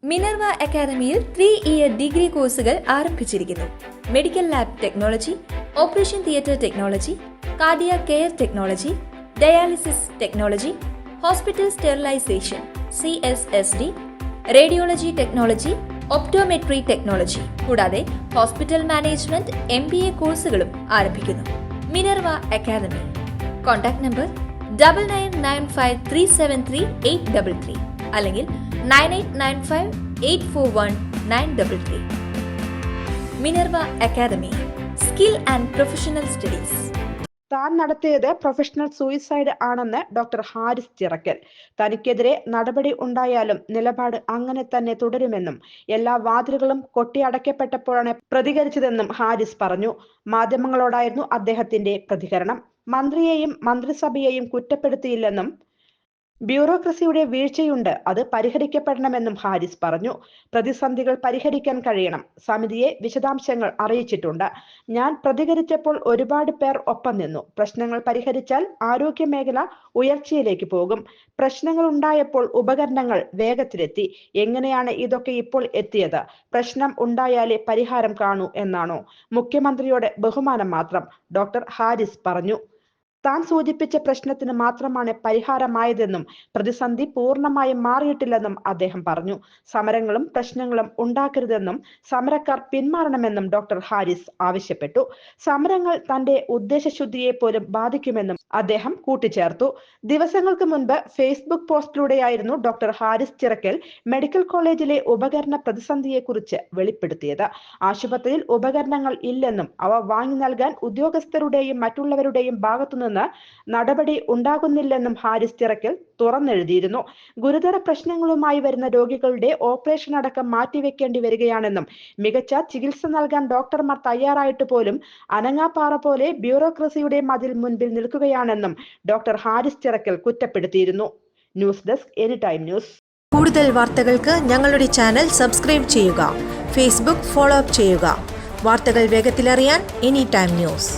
Minerva അക്കാദമിയിൽ 3-ഇയർ degree കോഴ്സുകൾ ആരംഭിച്ചിരിക്കുന്നു. Medical lab technology, operation theatre technology, cardiac care technology, dialysis technology, hospital sterilisation (CSSD), radiology technology, optometry technology കൂടാതെ hospital management MBA കോഴ്സുകളും ആരംഭിക്കുന്നു. Minerva academy. Contact number 9995373833 അല്ലെങ്കിൽ 9895841933. Minerva academy, skill and professional studies. താൻ നടത്തിയത് professional suicide ആണെന്ന് doctor Haris Chirakkal. തനിക്കെതിരെ നടപടി ഉണ്ടായാലും നിലപാട് അങ്ങനെ തന്നെ തുടരുമെന്നും എല്ലാ വാതിലുകളും കൊട്ടിയടയ്ക്കപ്പെട്ടപ്പോഴാണ് പ്രതികരിച്ചതെന്നും ഹാരിസ് പറഞ്ഞു. മാധ്യമങ്ങളോടായിരുന്നു അദ്ദേഹത്തിന്റെ പ്രതികരണം. മന്ത്രിയെയും മന്ത്രിസഭയെയും കുറ്റപ്പെടുത്തിയില്ലെന്നും ബ്യൂറോക്രസിയുടെ വീഴ്ചയുണ്ട്, അത് പരിഹരിക്കപ്പെടണമെന്നും ഹാരിസ് പറഞ്ഞു. പ്രതിസന്ധികൾ പരിഹരിക്കാൻ കഴിയണം. സമിതിയെ വിശദാംശങ്ങൾ അറിയിച്ചിട്ടുണ്ട്. ഞാൻ പ്രതികരിച്ചപ്പോൾ ഒരുപാട് പേർ ഒപ്പം നിന്നു. പ്രശ്നങ്ങൾ പരിഹരിച്ചാൽ ആരോഗ്യ മേഖല ഉയർച്ചയിലേക്ക് പോകും. പ്രശ്നങ്ങൾ ഉണ്ടായപ്പോൾ ഉപകരണങ്ങൾ വേഗത്തിലെത്തി. എങ്ങനെയാണ് ഇതൊക്കെ ഇപ്പോൾ എത്തിയത്? പ്രശ്നം ഉണ്ടായാലേ പരിഹാരം കാണൂ എന്നാണോ? മുഖ്യമന്ത്രിയോട് ബഹുമാനം മാത്രം, ഡോക്ടർ ഹാരിസ് പറഞ്ഞു. താൻ സൂചിപ്പിച്ച പ്രശ്നത്തിന് മാത്രമാണ് പരിഹാരമായതെന്നും പ്രതിസന്ധി പൂർണ്ണമായും മാറിയിട്ടില്ലെന്നും അദ്ദേഹം പറഞ്ഞു. സമരങ്ങളും പ്രശ്നങ്ങളും ഉണ്ടാക്കരുതെന്നും സമരക്കാർ പിന്മാറണമെന്നും ഡോക്ടർ ഹാരിസ് ആവശ്യപ്പെട്ടു. സമരങ്ങൾ തന്റെ ഉദ്ദേശശുദ്ധിയെ പോലും ബാധിക്കുമെന്നും അദ്ദേഹം കൂട്ടിച്ചേർത്തു. ദിവസങ്ങൾക്ക് മുൻപ് ഫേസ്ബുക്ക് പോസ്റ്റിലൂടെയായിരുന്നു ഡോക്ടർ ഹാരിസ് ചിറക്കൽ മെഡിക്കൽ കോളേജിലെ ഉപകരണ പ്രതിസന്ധിയെക്കുറിച്ച് വെളിപ്പെടുത്തിയത്. ആശുപത്രിയിൽ ഉപകരണങ്ങൾ ഇല്ലെന്നും അവ വാങ്ങി നൽകാൻ ഉദ്യോഗസ്ഥരുടെയും മറ്റുള്ളവരുടെയും ഭാഗത്തുനിന്ന് നടപടി ഉണ്ടാകുന്നില്ലെന്നും ഹാരിസ് ചിറക്കൽ തുറന്നെഴുതിയിരുന്നു. ഗുരുതര പ്രശ്നങ്ങളുമായി വരുന്ന രോഗികളുടെ ഓപ്പറേഷൻ അടക്കം മാറ്റിവെക്കേണ്ടി വരികയാണെന്നും മികച്ച ചികിത്സ നൽകാൻ ഡോക്ടർമാർ തയ്യാറായിട്ട് പോലും അനങ്ങാപ്പാറ പോലെ ബ്യൂറോക്രസിയുടെ മതിൽ മുൻപിൽ നിൽക്കുകയാണെന്നും ഡോക്ടർ ഹാരിസ് ചിറക്കൽ കുറ്റപ്പെടുത്തിയിരുന്നു. News desk anytime news. കൂടുതൽ വാർത്തകൾക്ക് ഞങ്ങളുടെ ചാനൽ സബ്സ്ക്രൈബ് ചെയ്യുക. ഫേസ്ബുക്ക് ഫോളോ അപ്പ് ചെയ്യുക. വാർത്തകൾ വേഗത്തിലറിയാൻ എനിടൈം ന്യൂസ്.